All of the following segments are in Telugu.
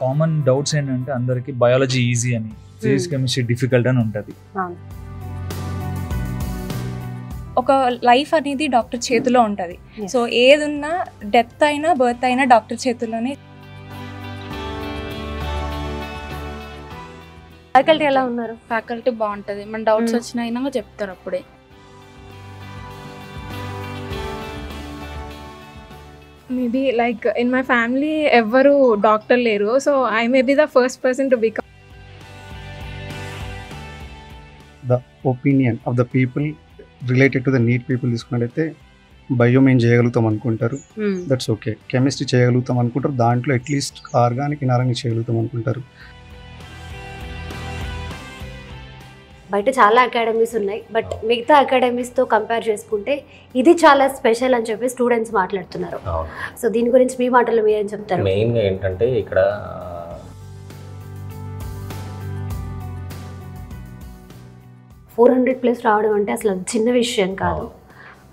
కామన్ డౌట్స్ ఏంటంటే అందరికి బయాలజీ ఈజీ అని, ఫిజిక్స్ కెమిస్ట్రీ డిఫికల్ట్ అని ఉంటుంది. ఒక లైఫ్ అనేది డాక్టర్ చేతిలో ఉంటుంది. సో ఏదున్నా డెత్ అయినా బర్త్ అయినా డాక్టర్ చేతిలోనే. ఫ్యాకల్టీ ఎలా ఉన్నారు? ఫ్యాకల్టీ బాగుంటుంది, మన డౌట్స్ వచ్చినా చెప్తారు అప్పుడే. Maybe like in my family ఎవ్వరు డాక్టర్ లేరు, so I may be the first person to become. The opinion of the people related to the NEET people తీసుకున్నట్టయితే బయో మేము చేయగలుగుతాం అనుకుంటారు, దట్స్ ఓకే. కెమిస్ట్రీ చేయగలుగుతాం అనుకుంటారు, దాంట్లో అట్లీస్ట్ ఆర్గానిక్ ఇనార్గానిక్ చేయగలుగుతాం అనుకుంటారు. బయట చాలా అకాడమీస్ ఉన్నాయి, బట్ మిగతా అకాడమీస్తో కంపేర్ చేసుకుంటే ఇది చాలా స్పెషల్ అని చెప్పి స్టూడెంట్స్ మాట్లాడుతున్నారు. సో దీని గురించి మీ మాటలు మీరేం చెప్తారు? మెయిన్గా ఏంటంటే ఇక్కడ 400+ రావడం అంటే అసలు చిన్న విషయం కాదు.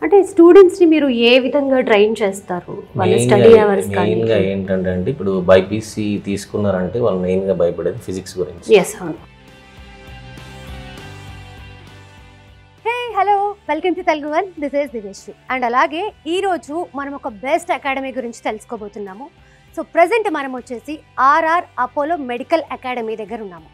అంటే స్టూడెంట్స్ని మీరు ఏ విధంగా ట్రైన్ చేస్తారు? వాళ్ళ స్టడీ అవర్స్ కానీ మెయిన్గా ఏంటంటే అంటే ఇప్పుడు బైపీసీ తీసుకున్నారంటే వాళ్ళు మెయిన్గా భయపడేది ఫిజిక్స్ గురించి. ఎస్, అవును. Hello, welcome to Telugu one. This is Divyashri. And అలాగే ఈరోజు మనం ఒక బెస్ట్ అకాడమీ గురించి తెలుసుకోబోతున్నాము. సో ప్రజెంట్ మనం వచ్చేసి ఆర్ఆర్ అపోలో మెడికల్ అకాడమీ దగ్గర ఉన్నాము.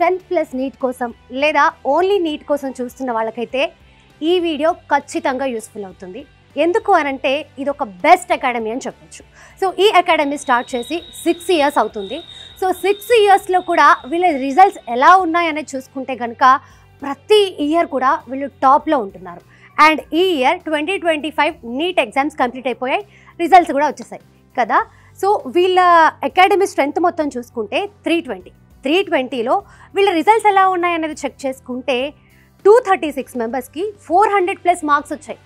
+10 నీట్ కోసం లేదా ఓన్లీ నీట్ కోసం చూస్తున్న వాళ్ళకైతే ఈ వీడియో ఖచ్చితంగా యూస్ఫుల్ అవుతుంది. ఎందుకు అనంటే ఇది ఒక బెస్ట్ అకాడమీ అని చెప్పొచ్చు. సో ఈ అకాడమీ స్టార్ట్ చేసి 6 ఇయర్స్ అవుతుంది. సో 6 ఇయర్స్లో కూడా వీళ్ళ రిజల్ట్స్ ఎలా ఉన్నాయనేది చూసుకుంటే కనుక ప్రతి ఇయర్ కూడా వీళ్ళు టాప్లో ఉంటున్నారు. అండ్ ఈ ఇయర్ 2025 నీట్ ఎగ్జామ్స్ కంప్లీట్ అయిపోయాయి, రిజల్ట్స్ కూడా వచ్చేసాయి కదా. సో వీళ్ళ అకాడమీ స్ట్రెంత్ మొత్తం చూసుకుంటే 320లో వీళ్ళ రిజల్ట్స్ ఎలా ఉన్నాయనేది చెక్ చేసుకుంటే 236 మెంబర్స్కి 400+ మార్క్స్ వచ్చాయి.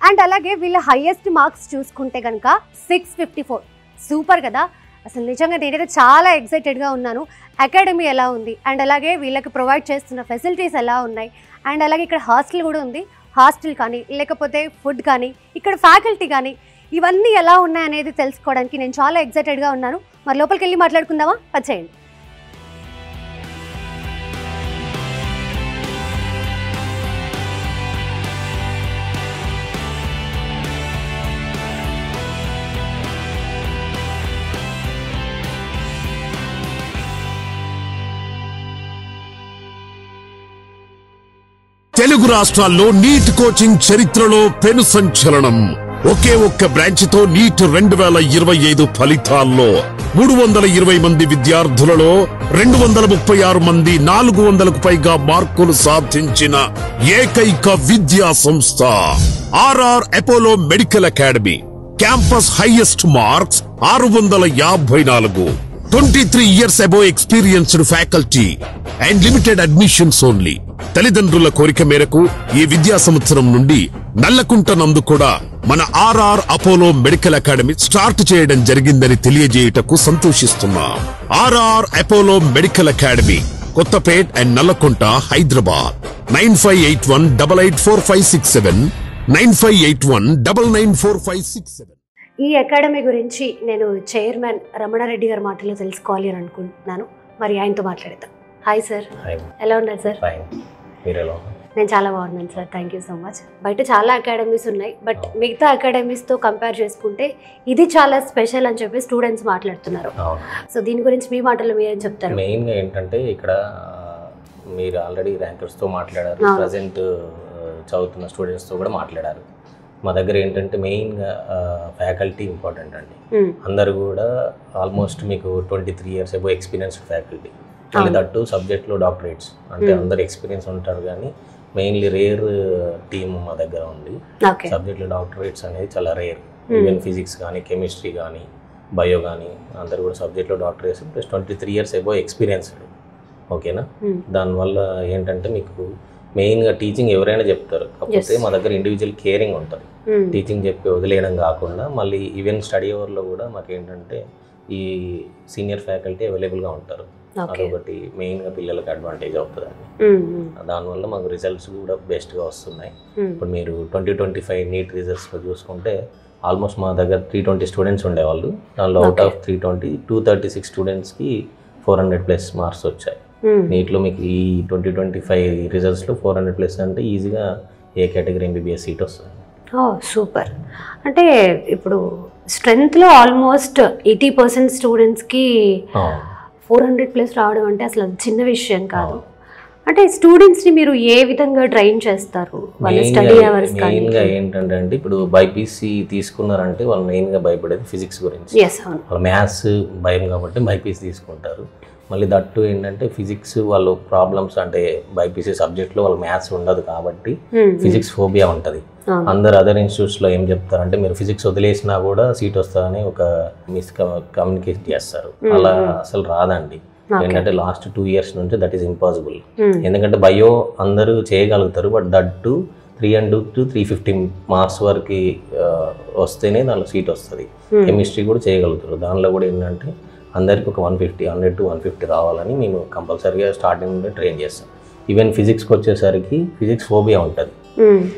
అండ్ అలాగే వీళ్ళ హైయెస్ట్ మార్క్స్ చూసుకుంటే కనుక 654. సూపర్ కదా. అసలు నిజంగా నేనైతే చాలా ఎక్సైటెడ్గా ఉన్నాను. అకాడమీ ఎలా ఉంది, అండ్ అలాగే వీళ్ళకి ప్రొవైడ్ చేస్తున్న ఫెసిలిటీస్ ఎలా ఉన్నాయి, అండ్ అలాగే ఇక్కడ హాస్టల్ కూడా ఉంది. హాస్టల్ కానీ లేకపోతే ఫుడ్ కానీ ఇక్కడ ఫ్యాకల్టీ కానీ ఇవన్నీ ఎలా ఉన్నాయనేది తెలుసుకోవడానికి నేను చాలా ఎక్సైటెడ్గా ఉన్నాను. మరి లోపలికి వెళ్ళి మాట్లాడుకుందామా? వచ్చేయండి. తెలుగు రాష్ట్రాల్లో నీట్ కోచింగ్ చరిత్రలో పెను సంచలనం. ఒకే ఒక్క బ్రాంచ్ తో నీట్ 2025 ఫలితాల్లో 320 మంది విద్యార్థులలో 236 మంది 400కు పైగా మార్కులు సాధించిన ఏకైక విద్యా సంస్థ RR Apollo medical academy. Campus highest marks 654. 23 years above experienced faculty and limited admissions only. తల్లిదండ్రుల కోరిక మేరకు ఈ విద్యా సంవత్సరం నుండి నల్లకుంట నందు కూడా మన RR Apollo medical academy start చేయడం జరిగిందని తెలియజేయుటకు సంతోషిస్తున్నాం. RR Apollo medical academy, Kothapet and Nallakunta, Hyderabad. 9581884567 9581994567. ఈ అకాడమీ గురించి నేను చైర్మన్ రమణారెడ్డి గారి మాటల్లో తెలుసుకోవాలి అని అనుకుంటున్నాను. మరి ఆయనతో మాట్లాడతాం. హాయ్ సార్, ఎలా ఉన్నారు సార్? నేను చాలా బాగున్నాను sir, thank you so much. బయట చాలా అకాడమీస్ ఉన్నాయి, బట్ మిగతా అకాడమీస్తో కంపేర్ చేసుకుంటే ఇది చాలా స్పెషల్ అని చెప్పి స్టూడెంట్స్ మాట్లాడుతున్నారు. సో దీని గురించి మీ మాటల్లో మీరేం చెప్తారు? మెయిన్గా ఏంటంటే ఇక్కడ మీరు ఆల్రెడీ ర్యాంకర్స్తో మాట్లాడారు, ప్రజెంట్ చదువుతున్న స్టూడెంట్స్తో కూడా మాట్లాడారు. మా దగ్గర ఏంటంటే మెయిన్గా ఫ్యాకల్టీ ఇంపార్టెంట్ అండి. అందరు కూడా ఆల్మోస్ట్ మీకు 23 years అబౌవ్ ఎక్స్పీరియన్స్డ్ ఫ్యాకల్టీ, మళ్ళీ దట్టు సబ్జెక్ట్లో డాక్టరేట్స్, అంటే అందరు ఎక్స్పీరియన్స్ ఉంటారు కానీ మెయిన్లీ రేర్ టీమ్ మా దగ్గర ఉంది. సబ్జెక్ట్లో డాక్టరేట్స్ అనేది చాలా రేర్. ఈవెన్ ఫిజిక్స్ కానీ కెమిస్ట్రీ కానీ బయో కానీ అందరు కూడా సబ్జెక్ట్లో doctorates plus 23 years above experienced. ఓకేనా? దానివల్ల ఏంటంటే మీకు మెయిన్గా టీచింగ్ ఎవరైనా చెప్తారు, కాకపోతే మా దగ్గర ఇండివిజువల్ కేరింగ్ ఉంటుంది. టీచింగ్ చెప్పి వదిలేయడం కాకుండా మళ్ళీ ఈవెన్ స్టడీ అవర్లో కూడా మాకు ఏంటంటే ఈ సీనియర్ ఫ్యాకల్టీ అవైలబుల్గా ఉంటారు. అదొకటి మెయిన్గా పిల్లలకు అడ్వాంటేజ్ అవుతుందండి. దానివల్ల మాకు రిజల్ట్స్ కూడా బెస్ట్గా వస్తున్నాయి. ఇప్పుడు మీరు 2025 నీట్ రిజల్ట్స్లో చూసుకుంటే ఆల్మోస్ట్ మా దగ్గర 320 స్టూడెంట్స్ ఉండేవాళ్ళు. దానిలో అవుట్ ఆఫ్ 320 236 స్టూడెంట్స్కి 400+ మార్క్స్ వచ్చాయి. నీట్లో మీకు ఈ 2025 రిజల్ట్స్లో 400+ అంటే ఈజీగా ఏ కేటగిరీ MBBS సీట్ వస్తుంది. సూపర్. అంటే ఇప్పుడు స్ట్రెంగ్త్లో ఆల్మోస్ట్ 80% స్టూడెంట్స్కి 400+ రావడం అంటే అసలు చిన్న విషయం కాదు. అంటే స్టూడెంట్స్ని మీరు ఏ విధంగా ట్రైన్ చేస్తారు? వాళ్ళ స్టడీ అవర్స్ మెయిన్గా ఏంటంటే అంటే ఇప్పుడు బైపీసీ తీసుకున్నారంటే వాళ్ళు మెయిన్గా భయపడేది ఫిజిక్స్ గురించి. వాళ్ళు మ్యాథ్స్ భయం కాబట్టి బైపీసీ తీసుకుంటారు. మళ్ళీ దట్టు ఏంటంటే ఫిజిక్స్ వాళ్ళు ప్రాబ్లమ్స్ అంటే బైపీసీ సబ్జెక్ట్లో వాళ్ళు మ్యాథ్స్ ఉండదు కాబట్టి ఫిజిక్స్ ఫోబియా ఉంటుంది. అందరు అదర్ ఇన్స్టిట్యూట్స్లో ఏం చెప్తారంటే మీరు ఫిజిక్స్ వదిలేసినా కూడా సీట్ వస్తుందని ఒక కమ్యూనికేట్ చేస్తారు. అలా అసలు రాదండి. ఏంటంటే లాస్ట్ 2 years నుంచి దట్ ఈస్ ఇంపాసిబుల్. ఎందుకంటే బయో అందరూ చేయగలుగుతారు, బట్ దట్టు 300 to 350 మార్క్స్ వరకు వస్తేనే దానిలో సీట్ వస్తుంది. కెమిస్ట్రీ కూడా చేయగలుగుతారు. దానిలో కూడా ఏంటంటే అందరికి ఒక 100 to 150 రావాలని మేము కంపల్సరీగా స్టార్టింగ్ నుండి ట్రైన్ చేస్తాం. ఈవెన్ ఫిజిక్స్కి వచ్చేసరికి ఫిజిక్స్ ఫోబియా ఉంటుంది.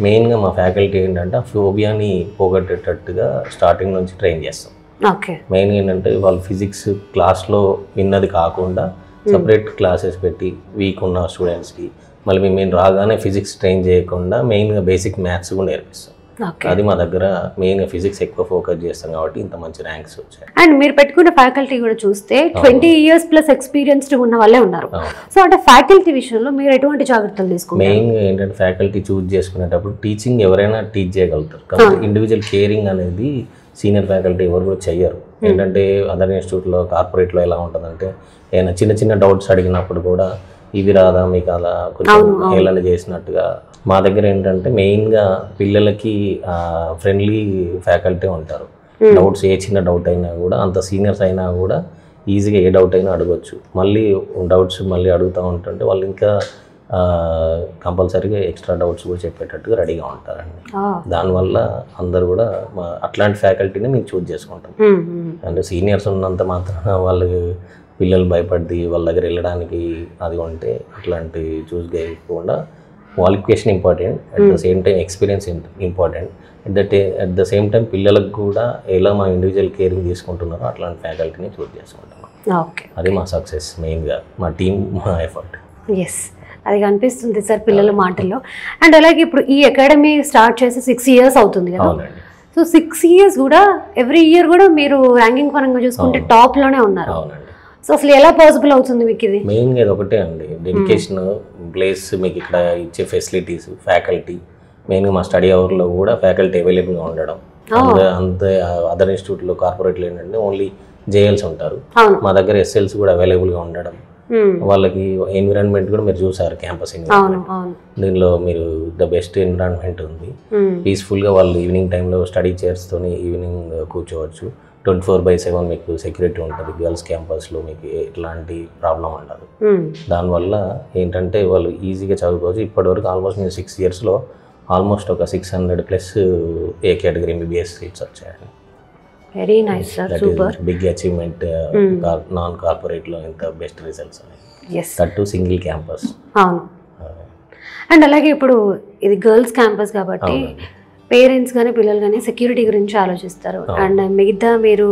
మెయిన్గా మా ఫ్యాకల్టీ ఏంటంటే ఆ ఫోబియాని పోగొట్టేటట్టుగా స్టార్టింగ్ నుంచి ట్రైన్ చేస్తాం. మెయిన్గా ఏంటంటే వాళ్ళు ఫిజిక్స్ క్లాస్లో విన్నది కాకుండా సపరేట్ క్లాసెస్ పెట్టి వీక్ ఉన్న స్టూడెంట్స్కి మళ్ళీ మేము రాగానే ఫిజిక్స్ ట్రైన్ చేయకుండా మెయిన్గా బేసిక్ మ్యాథ్స్ కూడా నేర్పిస్తాం. అది మా దగ్గర మెయిన్గా ఫిజిక్స్ ఎక్కువ ఫోకస్ చేస్తాం కాబట్టి ఇంత మంచి ర్యాంక్స్ వచ్చాయి. అండ్ మీరు పెట్టుకున్న ఫ్యాకల్టీ కూడా చూస్తే 20 years ప్లస్ ఎక్స్పీరియన్స్డ్ ఉన్న వాళ్ళే ఉన్నారు. సో అంటే ఫ్యాకల్టీ విషయంలో మీరు ఎటువంటి జాగ్రత్తలు తీసుకుంటారు? మెయిన్గా ఏంటంటే ఫ్యాకల్టీ చూస్ చేసుకునేటప్పుడు టీచింగ్ ఎవరైనా టీచ్ చేయగలుగుతారు, కాబట్టి ఇండివిజువల్ కేరింగ్ అనేది సీనియర్ ఫ్యాకల్టీ ఎవరు కూడా చెయ్యరు. ఏంటంటే అదర్ ఇన్స్టిట్యూట్లో కార్పొరేట్లో ఎలా ఉంటుందంటే ఏమైనా చిన్న చిన్న డౌట్స్ అడిగినప్పుడు కూడా ఇవి రాదా మీకు అలా కొంచెం హేళన చేసినట్టుగా. మా దగ్గర ఏంటంటే మెయిన్గా పిల్లలకి ఫ్రెండ్లీ ఫ్యాకల్టీ ఉంటారు. డౌట్స్ ఏ చిన్న డౌట్ అయినా కూడా అంత సీనియర్స్ అయినా కూడా ఈజీగా ఏ డౌట్ అయినా అడగొచ్చు. మళ్ళీ డౌట్స్ మళ్ళీ అడుగుతూ ఉంటుంటే వాళ్ళు ఇంకా కంపల్సరీగా ఎక్స్ట్రా డౌట్స్ కూడా చెప్పేటట్టుగా రెడీగా ఉంటారండి. దానివల్ల అందరు కూడా అట్లాంటి ఫ్యాకల్టీని మేము చూజ్ చేసుకుంటాం. అంటే సీనియర్స్ ఉన్నంత మాత్రాన వాళ్ళకి పిల్లలు భయపడి వాళ్ళ దగ్గర వెళ్ళడానికి అది ఉంటే అట్లాంటి చూస్ చేయకుండా qualification important, at the same time experience important. At the same time పిల్లలకు కూడా ఎలా మా ఇండివిజువల్ కేరింగ్ తీసుకుంటున్నారో అట్లాంటి ఫ్యాకల్టీని చూస్ చేసుకుంటున్నాం. అది మా సక్సెస్ మెయిన్గా, మా టీం, మా ఎఫర్ట్. ఎస్, అది కనిపిస్తుంది సార్ పిల్లల మాటల్లో. అండ్ అలాగే ఇప్పుడు ఈ అకాడమీ స్టార్ట్ చేసి 6 years అవుతుంది కదా. సో 6 years కూడా ఎవ్రీ ఇయర్ కూడా మీరు ర్యాంకింగ్ పరంగా చూసుకుంటే టాప్లోనే ఉన్నారు. సో అసలు ఎలా పాసిబుల్ అవుతుంది మీకు ఇది? మెయిన్గా ఇది ఒకటే అండి, డెడికేషన్ ప్లేస్ మీకు ఇక్కడ ఇచ్చే ఫెసిలిటీస్, ఫ్యాకల్టీ. మెయిన్గా మా స్టడీ అవర్లో కూడా ఫ్యాకల్టీ అవైలబుల్గా ఉండడం. అంతే అదర్ ఇన్స్టిట్యూట్లో కార్పొరేట్లో ఏంటంటే ఓన్లీ జేఎల్స్ ఉంటారు, మా దగ్గర ఎస్ఎల్స్ కూడా అవైలబుల్గా ఉండడం. వాళ్ళకి ఎన్విరాన్మెంట్ కూడా మీరు చూసారు, క్యాంపస్ ఎన్విరాన్మెంట్. దీనిలో మీరు ద బెస్ట్ ఎన్విరాన్మెంట్ ఉంది. పీస్ఫుల్గా వాళ్ళు ఈవినింగ్ టైంలో స్టడీ చైర్స్తోని ఈవినింగ్ కూర్చోవచ్చు. 24/7 మీకు సెక్యూరిటీ ఉంటుంది. గర్ల్స్ క్యాంపస్లో మీకు ఎట్లాంటి ప్రాబ్లం ఉండదు. దానివల్ల ఏంటంటే వాళ్ళు ఈజీగా చదువుకోవచ్చు. ఇప్పటివరకు ఆల్మోస్ట్ నేను 6 yearsలో ఆల్మోస్ట్ ఒక 600+ ఏ కేటగిరీ MBBS సీట్స్ వచ్చాయండి. Very nice sir, super. Big achievement non కార్పొరేట్లో ఇంత బెస్ట్ రిజల్ట్స్ ఉన్నాయి. That single campus. అవును. అండ్ అలాగే ఇప్పుడు ఇది గర్ల్స్ క్యాంపస్ కాబట్టి పేరెంట్స్ కానీ పిల్లలు కానీ సెక్యూరిటీ గురించి ఆలోచిస్తారు. అండ్ మిగతా మీరు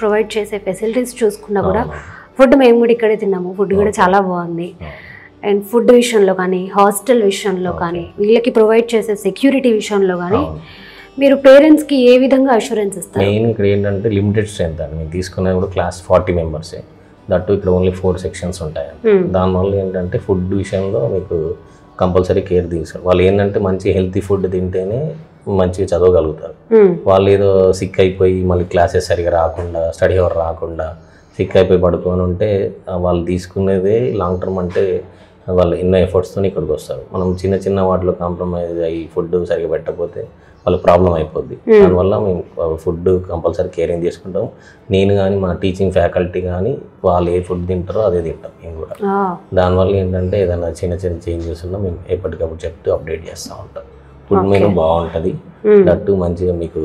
ప్రొవైడ్ చేసే ఫెసిలిటీస్ చూసుకున్నా కూడా ఫుడ్ మేము కూడా ఇక్కడే తిన్నాము, ఫుడ్ కూడా చాలా బాగుంది. అండ్ ఫుడ్ విషయంలో కానీ హాస్టల్ విషయంలో కానీ వీళ్ళకి ప్రొవైడ్ చేసే సెక్యూరిటీ విషయంలో కానీ మీరు పేరెంట్స్కి ఏ విధంగా అష్యూరెన్స్ ఇస్తారు? మెయిన్ ఇక్కడ ఏంటంటే లిమిటెడ్ స్ట్రెంత్ అండి. మేము తీసుకునేది కూడా క్లాస్ 40 మెంబర్సే. దట్టు ఇక్కడ ఓన్లీ 4 sections ఉంటాయి. దానివల్ల ఏంటంటే ఫుడ్ విషయంలో మీకు కంపల్సరీ కేర్ తీసుకోవాలి. వాళ్ళు ఏంటంటే మంచి హెల్తీ ఫుడ్ తింటేనే మంచిగా చదవగలుగుతారు. వాళ్ళు ఏదో సిక్ అయిపోయి మళ్ళీ క్లాసెస్ సరిగా రాకుండా, స్టడీ అవర్ రాకుండా సిక్ అయిపోయి పడుకొని ఉంటే వాళ్ళు తీసుకునేదే లాంగ్ టర్మ్ అంటే వాళ్ళు ఎన్నో ఎఫర్ట్స్తో ఇక్కడికి వస్తారు. మనం చిన్న చిన్న వాటిలో కాంప్రమైజ్ అయ్యి ఫుడ్ సరిగ్గా పెట్టకపోతే వాళ్ళకి ప్రాబ్లం అయిపోద్ది. దానివల్ల మేము ఫుడ్ కంపల్సరీ కేరింగ్ తీసుకుంటాం. నేను కానీ మా టీచింగ్ ఫ్యాకల్టీ కానీ వాళ్ళు ఏ ఫుడ్ తింటారో అదే తింటాం మేము కూడా. దానివల్ల ఏంటంటే ఏదైనా చిన్న చిన్న చేంజెస్ ఉన్నా మేము ఎప్పటికప్పుడు చెప్తూ అప్డేట్ చేస్తూ ఉంటాం. ఫుడ్ మెనూ బాగుంటుంది, దట్టు మంచిగా మీకు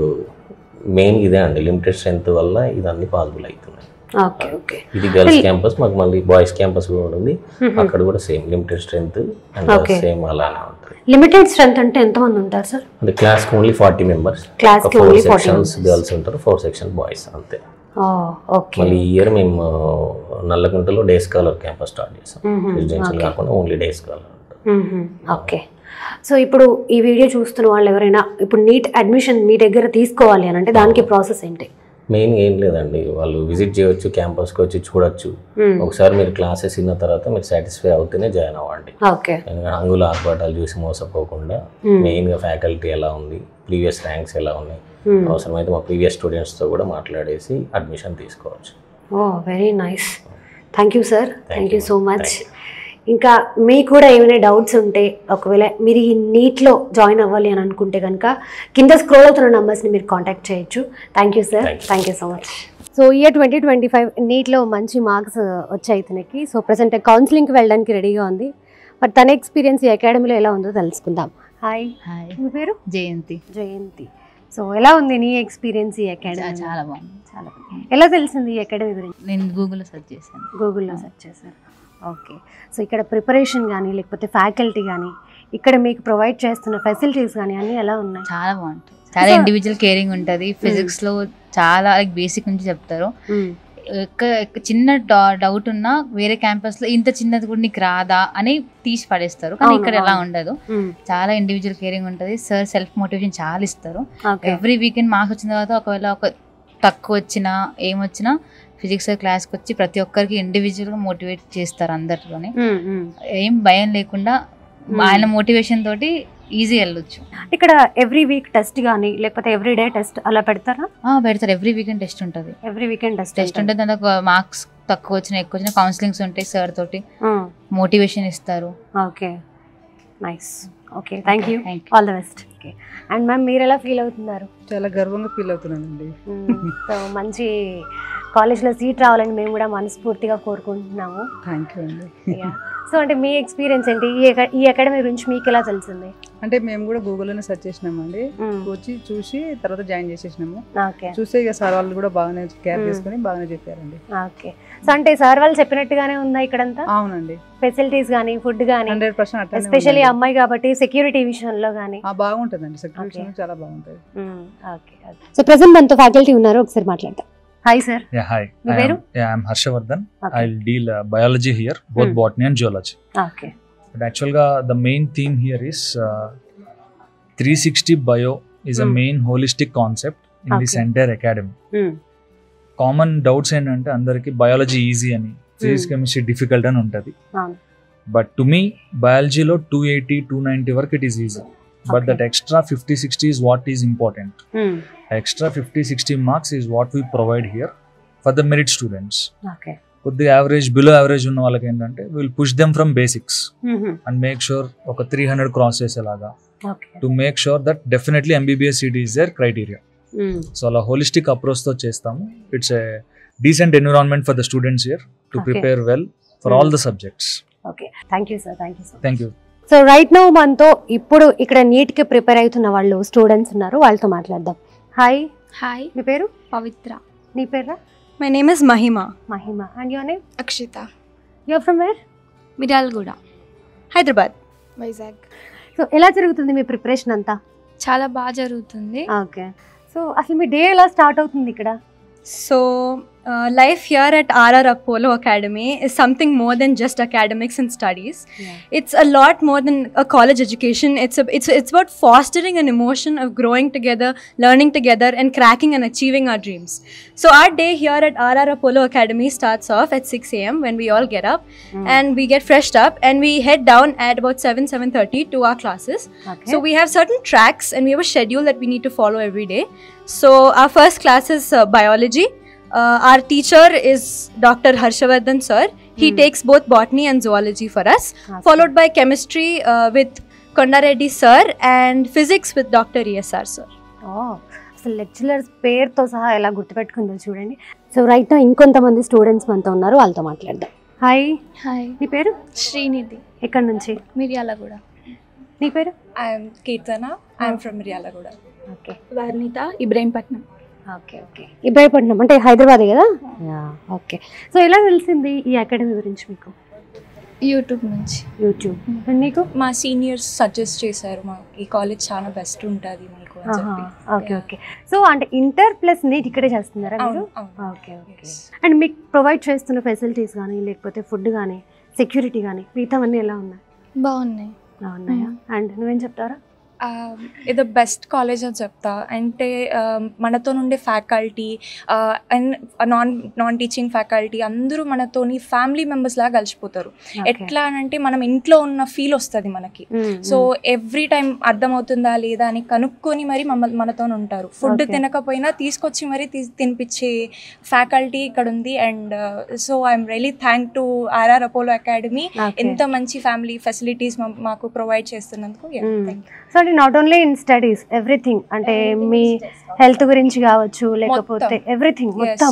మెయిన్ ఇదే అండి, లిమిటెడ్ స్ట్రెంత్ వల్ల ఇదన్నీ పాసిబుల్ అవుతున్నాయి. ఇది గర్ల్స్ క్యాంపస్, మాకు మళ్ళీ బాయ్స్ క్యాంపస్ కూడా ఉంటుంది, అక్కడ కూడా same limited strength and same అలానే ఉంటుంది. లిమిటెడ్ స్ట్రెంత్ అంటే ఎంతమంది ఉంటారు సార్? అంటే క్లాస్ కి ఓన్లీ 40 మెంబర్స్, 4 సెక్షన్స్ గర్ల్స్ ఉంటారు, 4 సెక్షన్స్ బాయ్స్ అంతే. మళ్ళీ ఈ ఇయర్ మేము నల్లకుంటలో డే స్కాలర్ క్యాంపస్ స్టార్ట్ చేసాం. రెసిడెన్షియల్ కాకుండా only day scholar. Okay. So ఇప్పుడు ఈ వీడియో చూస్తున్న వాళ్ళు ఎవరైనా ఇప్పుడు నీట్ అడ్మిషన్ మీ దగ్గర తీసుకోవాలి అని అంటే దానికి ప్రాసెస్ ఏంటి? మెయిన్ ఏం లేదండి, వాళ్ళు విజిట్ చేయొచ్చు, క్యాంపస్కి వచ్చి చూడొచ్చు. ఒకసారి మీరు క్లాసెస్ విన్న తర్వాత మీరు సాటిస్ఫై అవుతూనే జాయిన్ అవ్వండి. అంగుల ఆర్భాటాలు చూసి మోసపోకుండా మెయిన్గా ఫ్యాకల్టీ ఎలా ఉంది, ప్రీవియస్ ర్యాంక్స్ ఎలా ఉన్నాయి, అవసరమైతే మా ప్రీవియస్ స్టూడెంట్స్తో కూడా మాట్లాడేసి అడ్మిషన్ తీసుకోవచ్చు. Very nice. Thank you sir, thank you so much. ఇంకా మీకు కూడా ఏమైనా డౌట్స్ ఉంటే ఒకవేళ మీరు ఈ నీట్లో జాయిన్ అవ్వాలి అని అనుకుంటే కనుక కింద స్క్రోల్ అవుతున్న నెంబర్స్ని మీరు కాంటాక్ట్ చేయొచ్చు. Thank you sir, thank you so much. So year 2025 నీట్లో మంచి మార్క్స్ వచ్చాయి తనకి. సో ప్రజెంట్ కౌన్సిలింగ్కి వెళ్ళడానికి రెడీగా ఉంది. బట్ తన ఎక్స్పీరియన్స్ ఈ అకాడమీలో ఎలా ఉందో తెలుసుకుందాం. హాయ్, మీ పేరు? జయంతి. జయంతి. సో ఎలా ఉంది నీ ఎక్స్పీరియన్స్ ఈ అకాడమీ? చాలా బాగుంది. చాలా బాగుంది. ఎలా తెలిసింది ఈ అకాడమీ గురించి? నేను గూగుల్లో సెర్చ్ చేశాను. గూగుల్లో సెర్చ్ చేశారు. ఓకే. సో ఇక్కడ ప్రిపరేషన్ కానీ లేకపోతే ఫ్యాకల్టీ కానీ ఇక్కడ మీకు ప్రొవైడ్ చేస్తున్న ఫెసిలిటీస్ కానీ అన్నీ ఎలా ఉన్నాయి? చాలా బాగుంటుంది. చాలా ఇండివిజువల్ కేరింగ్ ఉంటుంది. ఫిజిక్స్లో చాలా బేసిక్ నుంచి చెప్తారు. చిన్న డౌట్ ఉన్నా వేరే క్యాంపస్లో ఇంత చిన్నది కూడా నీకు రాదా అని తీసి పడేస్తారు, కానీ ఇక్కడ ఎలా ఉండదు. చాలా ఇండివిజువల్ కేరింగ్ ఉంటుంది. సార్ సెల్ఫ్ మోటివేషన్ చాలా ఇస్తారు. ఎవ్రీ వీకెండ్ మార్క్స్ వచ్చిన తర్వాత ఒకవేళ ఒక తక్కువ వచ్చినా ఏమొచ్చినా ఫిజిక్స్ క్లాస్కి వచ్చి ప్రతి ఒక్కరికి ఇండివిజువల్గా మోటివేట్ చేస్తారు. అందరిలోనే ఏం భయం లేకుండా ఆయన మోటివేషన్ తోటి ఈజీ వెళ్ళొచ్చు. ఇక్కడ ఎవ్రీ వీక్ టెస్ట్ కానీ లేకపోతే ఎవ్రీ డే టెస్ట్ అలా పెడతారా? పెడతారు. ఎవ్రీ వీకెండ్ టెస్ట్ ఉంటుంది. ఎవ్రీ వీకెండ్ టెస్ట్ ఉంటుంది. దాంట్లో మార్క్స్ తక్కువ వచ్చినా ఎక్కువ వచ్చినా కౌన్సిలింగ్స్ ఉంటాయి. సార్ తోటి మోటివేషన్ ఇస్తారు. Okay, nice. Okay, thank you, all the best. Okay. And ma'am మీరు ఎలా ఫీల్ అవుతున్నారు? చాలా గర్వంగా ఫీల్ అవుతున్నానండి. సో మంచి కాలేజ్లో సీట్ రావాలని మేము కూడా మనస్ఫూర్తిగా కోరుకుంటున్నాము. థ్యాంక్ యూ అండి. సో అంటే మీ ఎక్స్పీరియన్స్ ఏంటి? ఈ అకాడమీ గురించి మీకు ఎలా తెలిసింది? అంటే మేము కూడా గూగుల్లోనే సెర్చ్ చేసినామండి. వచ్చి చూసి తర్వాత జాయిన్ చేసేసినాము. చూసే ఇక సార్ వాళ్ళు కూడా బాగానే కేర్ చేసుకుని బాగానే చెప్పారండి. ఓకే. సో అంటే సార్ వాళ్ళు చెప్పినట్టుగానే ఉందా ఇక్కడంతా? అవునండి. ఫెసిలిటీస్ కానీ ఫుడ్ కానీ 100% ఎస్పెషల్లీ అమ్మాయి కాబట్టి సెక్యూరిటీ విషయంలో కానీ బాగుంటుందండి. సెక్యూరిటీ చాలా బాగుంటుంది. ఓకే. సో ప్రెసెంట్ మనతో ఫ్యాకల్టీ ఉన్నారు, ఒకసారి మాట్లాడతాం. Hi sir. Yeah, hi. I am Harshavardhan. Okay. I'll deal biology here, both botany and zoology. Okay. But actually the main theme here is 360 bio is a main holistic concept in this entire academy. Common doubts ఏంటంటే అందరికి biology easy అని, physics chemistry difficult అని ఉంటది. But to me biology లో 280 290 వరకు it is easy. But that extra 50-60 is what is important. Extra 50-60 marks is what we provide here for the merit students. Okay. కొద్దిగా యావరేజ్ బిలో యావరేజ్ ఉన్న వాళ్ళకి ఏంటంటే will push them from basics and make sure ఒక 300 క్రాస్ చేసేలాగా to make sure that definitely MBBS seat is there criteria. So అలా హోలిస్టిక్ అప్రోచ్తో చేస్తాము. It's a decent environment for the students here to prepare well for all the subjects. Okay, thank you sir. Thank you sir. Thank you. So right now మనతో ఇప్పుడు ఇక్కడ నీట్కి ప్రిపేర్ అవుతున్న వాళ్ళు స్టూడెంట్స్ ఉన్నారు, వాళ్ళతో మాట్లాడదాం. హాయ్. హాయ్, మీ పేరు? పవిత్ర. నీ పేరా? My name is Mahima. Mahima. And your name? Akshitha. Your from where? Miryalaguda, Hyderabad. Vizag. So ఎలా జరుగుతుంది మీ ప్రిపరేషన్ అంతా? చాలా బాగా జరుగుతుంది. ఓకే. సో అసలు మీ డే ఎలా స్టార్ట్ అవుతుంది ఇక్కడ? So life here at RR Apollo Academy is something more than just academics and studies. It's a lot more than a college education. It's about fostering an emotion of growing together, learning together, and cracking and achieving our dreams. So our day here at RR Apollo Academy starts off at 6 a.m. when we all get up and we get freshed up and we head down at about 7:30 to our classes. Okay. So we have certain tracks and we have a schedule that we need to follow every day. So our first class is biology. Our teacher is Dr. Harshavardhan sir. He takes both botany and zoology for us, followed by chemistry with Kondareddy sir and physics with Dr. ESR sir. అసలు లెక్చరర్స్ పేరుతో సహా ఎలా గుర్తుపెట్టుకుందో చూడండి. సో రైట్ నా ఇంకొంతమంది స్టూడెంట్స్ మనతో ఉన్నారు, వాళ్ళతో మాట్లాడదాం. హాయ్. హాయ్. నీ పేరు? శ్రీనిధి. ఎక్కడి నుంచి? మిర్యాలగూడ. నీ పేరు? I'm Keerthana. I'm from Miryalaguda. Okay. Varnitha. Ibrahimpatnam. Okay okay. Ibrahimpatnam అంటే హైదరాబాద్ కదా? ఓకే. సో ఎలా తెలిసింది ఈ అకాడమీ గురించి మీకు? యూట్యూబ్ నుంచి. యూట్యూబ్. నీకు? మా సీనియర్స్ సజెస్ట్ చేశారు, మా ఈ కాలేజ్ చాలా బెస్ట్ ఉంటుంది మీకు అని చెప్పి. Okay okay. సో అంటే ఇంటర్ ప్లస్ నీట్ ఇక్కడే చేస్తున్నారా మీరు? Okay okay. అండ్ మీకు ప్రొవైడ్ చేస్తున్న ఫెసిలిటీస్ కానీ లేకపోతే ఫుడ్ కానీ సెక్యూరిటీ కానీ మిగతావన్నీ ఎలా ఉన్నాయి? బాగున్నాయా? అండ్ నువ్వేం చెప్తారా? ఇది బెస్ట్ కాలేజ్ అని చెప్తా. అంటే మనతో నుండే faculty and non teaching faculty అందరూ మనతోని ఫ్యామిలీ మెంబర్స్ లాగా కలిసిపోతారు. ఎట్లా అంటే మనం ఇంట్లో ఉన్న ఫీల్ వస్తుంది మనకి. సో ఎవ్రీ టైం అర్థమవుతుందా లేదా అని కనుక్కొని మరి మనతో ఉంటారు. ఫుడ్ తినకపోయినా తీసుకొచ్చి మరి తినిపించే ఫ్యాకల్టీ ఇక్కడ ఉంది. And so I'm really thank to RR Apollo academy ఎంత మంచి ఫ్యామిలీ ఫెసిలిటీస్ మాకు ప్రొవైడ్ చేస్తున్నందుకు. సో అంటే not only in studies, everything అంటే మీ హెల్త్ గురించి కావచ్చు లేకపోతే ఎవ్రీథింగ్ మొత్తం.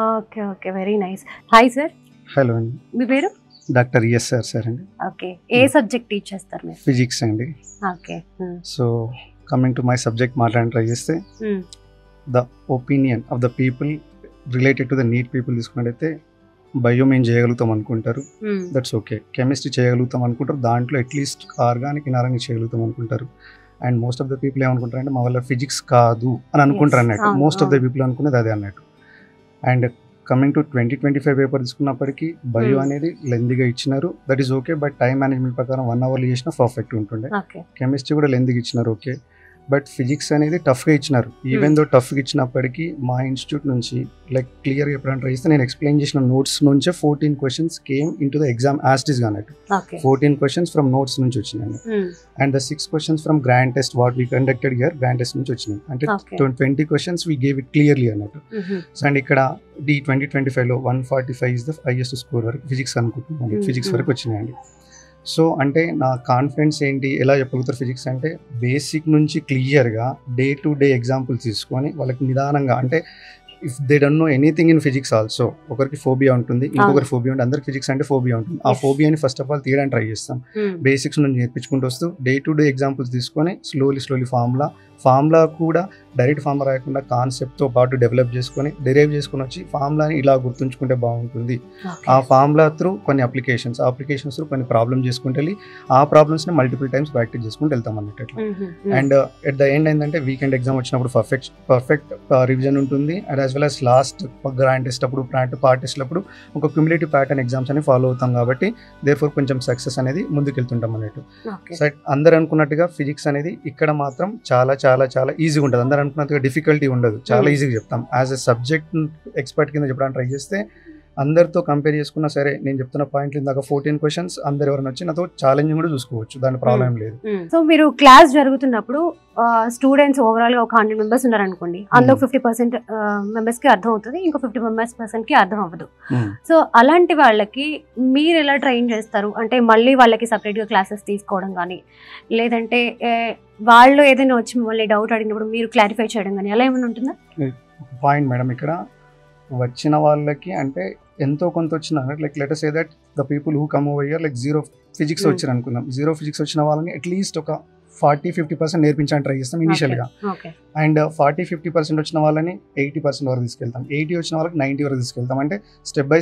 Okay okay, very nice. Hi sir. Hello అండి. మీ పేరు? డాక్టర్ ESR సార్ అండి. ఓకే. ఏ సబ్జెక్ట్ టీచ్ చేస్తారు మీరు? ఫిజిక్స్ అండి. Okay. So coming to my subject మాట్లాడి ట్రై చేస్తే the opinion of the people related to the NEET people తీసుకున్నట్టయితే బయో మేము చేయగలుగుతాం అనుకుంటారు, దట్స్ ఓకే. కెమిస్ట్రీ చేయగలుగుతాం అనుకుంటారు, దాంట్లో అట్లీస్ట్ ఆర్గానిక్ ఇనార్గానిక్ చేయగలుగుతాం అనుకుంటారు. And most of the people ఏమనుకుంటారు అంటే మా వల్ల ఫిజిక్స్ కాదు అని అనుకుంటారు అన్నట్టు. మోస్ట్ ఆఫ్ ద పీపుల్ అనుకునేది అదే అన్నట్టు. అండ్ కమింగ్ టు 2025 పేపర్ తీసుకున్నప్పటికీ బయో అనేది లెందీగా ఇచ్చినారు, that is okay. But time management ప్రకారం 1 అవర్లో చేసినా పర్ఫెక్ట్ ఉంటుండే. కెమిస్ట్రీ కూడా లెందీగా ఇచ్చినారు, ఓకే. బట్ ఫిజిక్స్ అనేది టఫ్గా ఇచ్చినారు. ఈవెన్ దో టఫ్గా ఇచ్చినప్పటికీ మా ఇన్స్టిట్యూట్ నుంచి లైక్ క్లియర్గా ఎప్పుడైనా ట్రై చేస్తే నేను ఎక్స్ప్లెయిన్ చేసిన నోట్స్ నుంచే 14 questions came in to the exam as it is అన్నట్టు. 14 క్వశ్చన్స్ ఫ్రమ్ నోట్స్ నుంచి వచ్చినాయి. And the 6 questions from grand test what we conducted year grand test నుంచి వచ్చినాయి. అంటే 20 questions we gave it clearly అన్నట్టు. సో అండ్ ఇక్కడ ఈ 2025లో 145 ఇస్ ద హైయెస్ట్ స్కోర్ వరకు ఫిజిక్స్ అనుకుంటున్నాను, ఫిజిక్స్ వరకు వచ్చినాయండి. సో అంటే నా కాన్ఫిడెన్స్ ఏంటి, ఎలా చెప్పగలుగుతారు ఫిజిక్స్ అంటే బేసిక్ నుంచి క్లియర్గా డే టు డే ఎగ్జాంపుల్స్ తీసుకొని వాళ్ళకి నిదానంగా, అంటే if they don't know anything in physics also, ఒకరికి ఫోబియా ఉంటుంది, ఇంకొకరి ఫోబియా ఉంటుంది, అందరికి ఫిజిక్స్ అంటే ఫోబియా ఉంటుంది. ఆ ఫోబియాని ఫస్ట్ ఆఫ్ ఆల్ తీయడానికి ట్రై చేస్తాం. బేసిక్స్ నుంచి నేర్పించుకుంటూ వస్తూ డే టు డే ఎగ్జాంపుల్స్ తీసుకొని స్లోలీ ఫార్ములా కూడా డైరెక్ట్ ఫార్ములా రాయకుండా కాన్సెప్ట్తో పాటు డెవలప్ చేసుకొని డెరైవ్ చేసుకొని వచ్చి ఫార్ములాని ఇలా గుర్తుంచుకుంటే బాగుంటుంది. ఆ ఫార్ములా త్రూ కొన్ని అప్లికేషన్స్ త్రూ కొన్ని ప్రాబ్లమ్ చేసుకుంటే వెళ్ళి ఆ ప్రాబ్లమ్స్ని మల్టిపుల్ టైమ్స్ ప్రాక్టీస్ చేసుకుంటూ వెళ్తాం అన్నట్టు. అండ్ ఎట్ ద ఎండ్ ఏంటంటే వీకెండ్ ఎగ్జామ్ వచ్చినప్పుడు పర్ఫెక్ట్ రివిజన్ ఉంటుంది. And as well as last grand test అప్పుడు పార్ట్ టెస్ట్ అప్పుడు ఒక క్యుములేటివ్ ప్యాటర్న్ ఎగ్జామ్స్ అని ఫాలో అవుతాం కాబట్టి దేర్ఫోర్ కొంచెం సక్సెస్ అనేది ముందుకెళ్తుంటాం అన్నట్టు. సో అందరు అనుకున్నట్టుగా ఫిజిక్స్ అనేది ఇక్కడ మాత్రం చాలా చాలా చాలా ఈజీగా ఉంటుంది. అందరూ అనుకున్నట్టుగా డిఫికల్టీ ఉండదు, చాలా ఈజీగా చెప్తాం. యాజ్ ఎ సబ్జెక్ట్ ఎక్స్పర్ట్ కింద చెప్పడానికి ట్రై చేస్తే అందరితో కంపేర్ చేసుకున్నా సరే నేను చెప్తున్న పాయింట్లు ఇందాక 14 క్వశ్చన్స్ అందరు ఎవరైనా వచ్చి నాతో ఛాలెంజింగ్ కూడా చూసుకోవచ్చు, దాని ప్రాబ్లం లేదు. సో మీరు క్లాస్ జరుగుతున్నప్పుడు స్టూడెంట్స్ ఓవరాల్గా ఒక 100 మెంబర్స్ ఉన్నారనుకోండి, అందులో 50% మెంబర్స్కి అర్థం అవుతుంది, ఇంకో 50% అర్థం అవ్వదు. సో అలాంటి వాళ్ళకి మీరు ఎలా ట్రైన్ చేస్తారు? అంటే మళ్ళీ వాళ్ళకి సపరేట్గా క్లాసెస్ తీసుకోవడం కానీ, లేదంటే వాళ్ళు ఏదైనా వచ్చి మిమ్మల్ని డౌట్ అడిగినప్పుడు మీరు క్లారిఫై చేయడం కానీ అలా ఏమైనా ఉంటుందా? పాయింట్ మేడం, ఇక్కడ వచ్చిన వాళ్ళకి అంటే ఎంతో కొంత వచ్చిన like let us say that the people who come over here like zero physics వచ్చారు అనుకుందాం, జీరో ఫిజిక్స్ వచ్చిన వాళ్ళని అట్లీస్ట్ ఒక 40-50% నేర్పించడానికి ట్రై చేస్తాం ఇనిషియల్గా. అండ్ 40-50% వచ్చిన వాళ్ళని 80% వరకు తీసుకెళ్తాం, 80 వచ్చిన వాళ్ళకి 90 వరకు తీసుకెళ్తాం. అంటే స్టెప్ బై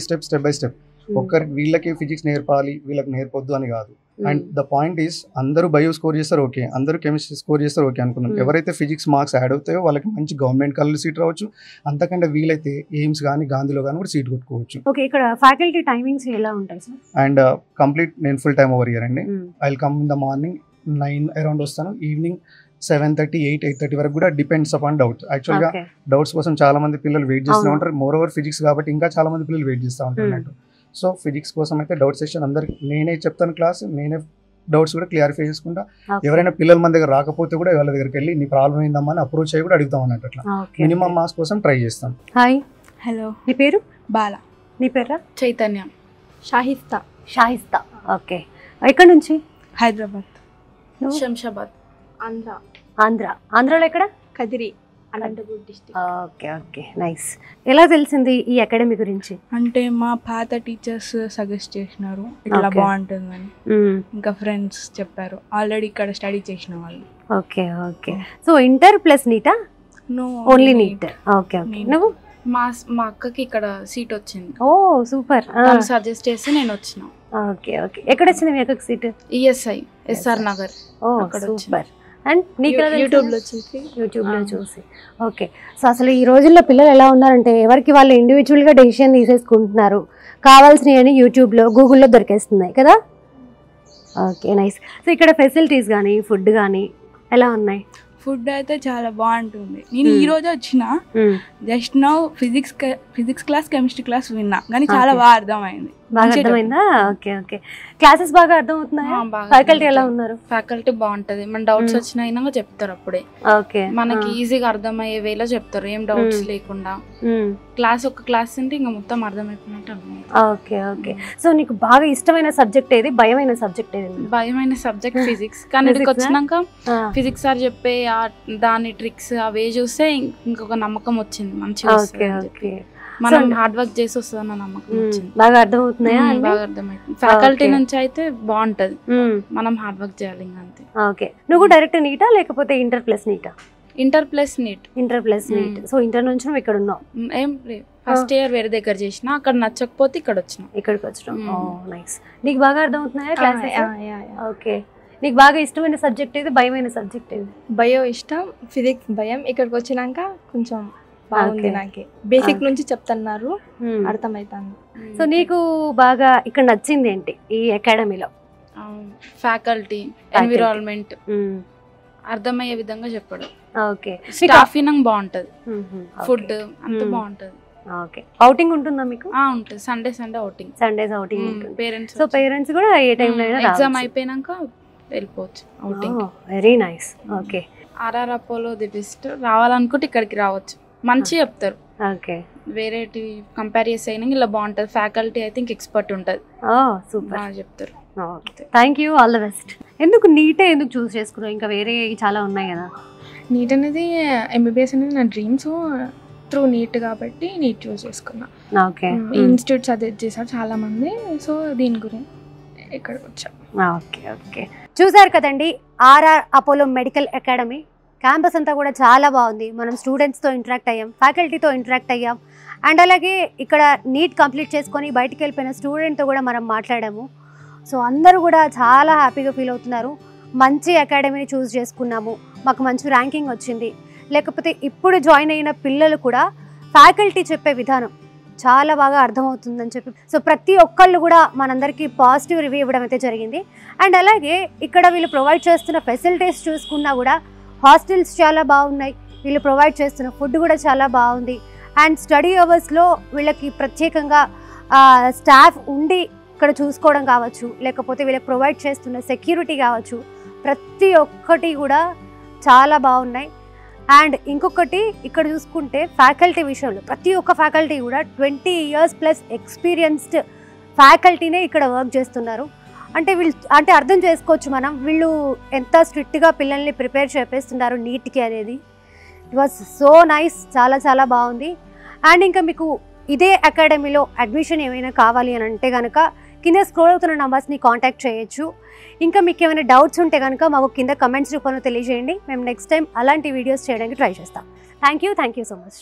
స్టెప్ ఒక్కరికి వీళ్ళకి ఫిజిక్స్ నేర్పాలి వీళ్ళకి నేర్పొద్దు అని కాదు. అండ్ ద పాయింట్ ఈస్ అందరూ బయో స్కోర్ చేస్తారు ఓకే, అందరూ కెమిస్ట్రీ స్కోర్ చేస్తారు ఓకే అనుకున్నాం. ఎవరైతే ఫిజిక్స్ మార్క్స్ యాడ్ అవుతాయో వాళ్ళకి మంచి గవర్నమెంట్ కాలేజ్ సీట్ రావచ్చు, అంతకంటే వీలైతే ఎయిమ్స్ కానీ గాంధీలో కానీ కూడా సీట్ కొట్టుకోవచ్చు. ఓకే, ఇక్కడ ఫ్యాకల్టీ టైమింగ్స్ ఎలా ఉంటాయి సార్? అండ్ కంప్లీట్ నేను ఫుల్ టైమ్ ఓవర్ ఇయర్ అండి. I will come in the morning 9 around వస్తాను, ఈవినింగ్ 7:30, 8:30 వరకు కూడా డిపెండ్స్ అపాన్ డౌట్స్. యాక్చువల్గా డౌట్స్ కోసం చాలా మంది పిల్లలు వెయిట్ చేస్తూ ఉంటారు, మోర్ ఓవర్ ఫిజిక్స్ కాబట్టి ఇంకా చాలా మంది పిల్లలు వెయిట్ చేస్తూ ఉంటారు అన్నట్టు. సో ఫిజిక్స్ కోసం అయితే డౌట్ సెషన్ అందరికి నేనే చెప్తాను క్లాస్, నేనే డౌట్స్ కూడా క్లారిఫై చేసుకుంటా. ఎవరైనా పిల్లల మన దగ్గర రాకపోతే కూడా వాళ్ళ దగ్గరికి వెళ్ళి నీ ప్రాబ్లం ఏందమ్మా అని అప్రోచ్ అయ్యి కూడా అడుగుతాం అన్నట్టు. అట్లా మినిమం మార్క్స్ కోసం ట్రై చేస్తాం. హాయ్. హలో. నీ పేరు? బాల. నీ పేరా? చైతన్యం. షాహిస్తా. షాహిస్తా, ఓకే. ఎక్కడి నుంచి? హైదరాబాద్. శంషాబాద్. ఆంధ్రాలో ఎక్కడ? Kadiri, Anantapur district. Okay okay, nice. ఎలా తెలిసింది ఈ అకాడమీ గురించి? అంటే మా పాత టీచర్స్ సజెస్ట్ చేసినారు ఇట్లా బాగుంటుందని, ఇంకా ఫ్రెండ్స్ చెప్పారు ఆల్రెడీ ఇక్కడ స్టడీ చేసిన వాళ్ళు. Okay okay. So inter plus నీటా? Only NEET. Okay okay. నువ్వు? మా అక్కకి ఇక్కడ సీట్ వచ్చింది. ఓ సూపర్. సజెస్ట్ చేసి నేను వచ్చిన. Okay okay. ఎక్కడ వచ్చింది మీ అక్కకి seat? ESI, SR Nagar. Oh super. And నీకు యూట్యూబ్లో చూసి. ఓకే. సో అసలు ఈ రోజుల్లో పిల్లలు ఎలా ఉన్నారంటే ఎవరికి వాళ్ళు ఇండివిజువల్గా డెసిషన్ తీసేసుకుంటున్నారు, కావాల్సినవి అని యూట్యూబ్లో గూగుల్లో దొరికేస్తున్నాయి కదా. Okay, nice. సో ఇక్కడ ఫెసిలిటీస్ కానీ ఫుడ్ కానీ ఎలా ఉన్నాయి? ఫుడ్ అయితే చాలా బాగుంటుంది. నేను ఈ రోజు వచ్చిన just now physics class chemistry class విన్నా కానీ చాలా బాగా అర్థమైంది. బాగా అర్థమైందా? Okay okay. క్లాసెస్ బాగా అర్థమవుతున్నాయా? ఫ్యాకల్టీ ఎలా ఉన్నారు? ఫ్యాకల్టీ బాగుంటది. మన డౌట్స్ వచ్చినా చెప్తారు అప్పుడే. ఓకే. మనకి ఈజీగా అర్థమయ్యే వేలో చెప్తారు, ఏం డౌట్స్ లేకుండా. ఒక క్లాస్ అంటే ఇంకా మొత్తం అర్థమైపోయినట్టు అర్థమైంది. Okay okay. సో నీకు బాగా ఇష్టమైన సబ్జెక్ట్ ఏది, భయమైన సబ్జెక్ట్ ఏది? భయమైన సబ్జెక్ట్ ఫిజిక్స్. కానీ ఇక్కడికి వచ్చినాక ఫిజిక్స్ సార్ చెప్పే దాని ట్రిక్స్ అవే చూస్తే ఇంకొక నమ్మకం వచ్చింది మంచిగా. మనం హార్డ్ వర్క్ చేసి వస్తుందన్న నమ్మకం వచ్చింది. బాగా అర్థమవుతున్నాయా? బాగా అర్థమవుతుంది. ఫ్యాకల్టీ నుంచి అయితే బాగుంటది, మనం హార్డ్ వర్క్ చేయాలి అంతే. ఓకే. నువ్వు డైరెక్ట్ నీటా లేకపోతే ఇంటర్ ప్లస్ నీటా? Inter plus NEET. Inter plus NEET. So inter నుంచి నువ్వు ఇక్కడ ఉన్నావు? ఏం లేదు, ఫస్ట్ ఇయర్ వేరే దగ్గర చేసిన, అక్కడ నచ్చకపోతే ఇక్కడికి వచ్చినాం. నైస్. నీకు బాగా అర్థమవుతున్నాయా క్లాసెస్? ఓకే. నీకు బాగా ఇష్టమైన సబ్జెక్ట్ ఏది, భయమైన సబ్జెక్ట్ ఏది? బయో ఇష్టం, ఫిజిక్స్ భయం. ఇక్కడికి వచ్చినాక కొంచెం బాగుంది, నాకే బేసిక్ నుంచి చెప్తున్నారు, అర్థమవుతుంది. సో నీకు బాగా ఇక్కడ నచ్చింది ఏంటి ఈ అకాడమీలో? ఫ్యాకల్టీ, ఎన్విరాన్మెంట్, అర్థమయ్యే విధంగా చెప్పడం. ఓకే. స్టాఫింగ్ బాగుంటది, ఫుడ్ అంత బాగుంటది. ఓకే. అవుటింగ్ ఉంటుందా మీకు? ఉంటుంది. Sunday outing. Parents. So parents కూడా ఏ టైంలో అయినా ఎగ్జామ్ అయిపోయినాక వెళ్ళిపోవచ్చు outing. Very nice. Okay. RR Apollo the best. రావాలనుకుంటే ఇక్కడికి రావచ్చు, మంచి చెప్తారు. ఓకే. వేరే కంపేర్ చేసి అయినా ఇలా బాగుంటుంది. ఫ్యాకల్టీ అయితే ఇంక ఎక్స్పర్ట్ ఉంటుంది. సూపర్, బాగా చెప్తారు. Thank you, all the best. ఎందుకు నీటే ఎందుకు చూస్ చేసుకున్నావు? ఇంకా వేరే చాలా ఉన్నాయి కదా. నీట్ అనేది ఎంబీబీఎస్ అనేది నా డ్రీమ్. సో త్రూ నీట్ కాబట్టి నీట్ చూస్ చేసుకున్నా. ఓకే. ఇన్స్టిట్యూట్ సజెస్ట్ చేశారు చాలా మంది, సో దీని గురించి ఇక్కడికి వచ్చా. Okay okay. చూసారు కదండి, RR Apollo medical academy campus అంతా కూడా చాలా బాగుంది. మనం స్టూడెంట్స్తో ఇంటరాక్ట్ అయ్యాం, ఫ్యాకల్టీతో ఇంటరాక్ట్ అయ్యాం, అండ్ అలాగే ఇక్కడ నీట్ కంప్లీట్ చేసుకొని బయటికి వెళ్ళిపోయిన స్టూడెంట్తో కూడా మనం మాట్లాడాము. సో అందరూ కూడా చాలా హ్యాపీగా ఫీల్ అవుతున్నారు. మంచి అకాడమీని చూస్ చేసుకున్నాము, మాకు మంచి ర్యాంకింగ్ వచ్చింది. లేకపోతే ఇప్పుడు జాయిన్ అయిన పిల్లలు కూడా ఫ్యాకల్టీ చెప్పే విధానం చాలా బాగా అర్థమవుతుందని చెప్పి, సో ప్రతి ఒక్కళ్ళు కూడా మనందరికీ పాజిటివ్ రివ్యూ ఇవ్వడం అయితే జరిగింది. అండ్ అలాగే ఇక్కడ వీళ్ళు ప్రొవైడ్ చేస్తున్న ఫెసిలిటీస్ చూసుకున్నా కూడా హాస్టల్స్ చాలా బాగున్నాయి, వీళ్ళు ప్రొవైడ్ చేస్తున్న ఫుడ్ కూడా చాలా బాగుంది. అండ్ స్టడీ అవర్స్లో వీళ్ళకి ప్రత్యేకంగా స్టాఫ్ ఉండి ఇక్కడ చూసుకోవడం కావచ్చు, లేకపోతే వీళ్ళకి ప్రొవైడ్ చేస్తున్న సెక్యూరిటీ కావచ్చు, ప్రతి ఒక్కటి కూడా చాలా బాగున్నాయి. అండ్ ఇంకొకటి ఇక్కడ చూసుకుంటే ఫ్యాకల్టీ విషయంలో ప్రతి ఒక్క ఫ్యాకల్టీ కూడా 20 years ప్లస్ ఎక్స్పీరియన్స్డ్ ఫ్యాకల్టీనే ఇక్కడ వర్క్ చేస్తున్నారు. అంటే అర్థం చేసుకోవచ్చు మనం వీళ్ళు ఎంత స్ట్రిక్ట్గా పిల్లల్ని ప్రిపేర్ చేపిస్తున్నారు నీట్కి అనేది. ఇట్ వాజ్ సో నైస్, చాలా చాలా బాగుంది. అండ్ ఇంకా మీకు ఇదే అకాడమీలో అడ్మిషన్ ఏమైనా కావాలి అని అంటే కనుక కింద స్క్రోల్ అవుతున్న నంబర్స్ని కాంటాక్ట్ చేయొచ్చు. ఇంకా మీకు ఏమైనా డౌట్స్ ఉంటే కనుక మాకు కింద కమెంట్స్ రూపంలో తెలియజేయండి. మేము నెక్స్ట్ టైం అలాంటి వీడియోస్ చేయడానికి ట్రై చేస్తాం. Thank you so much.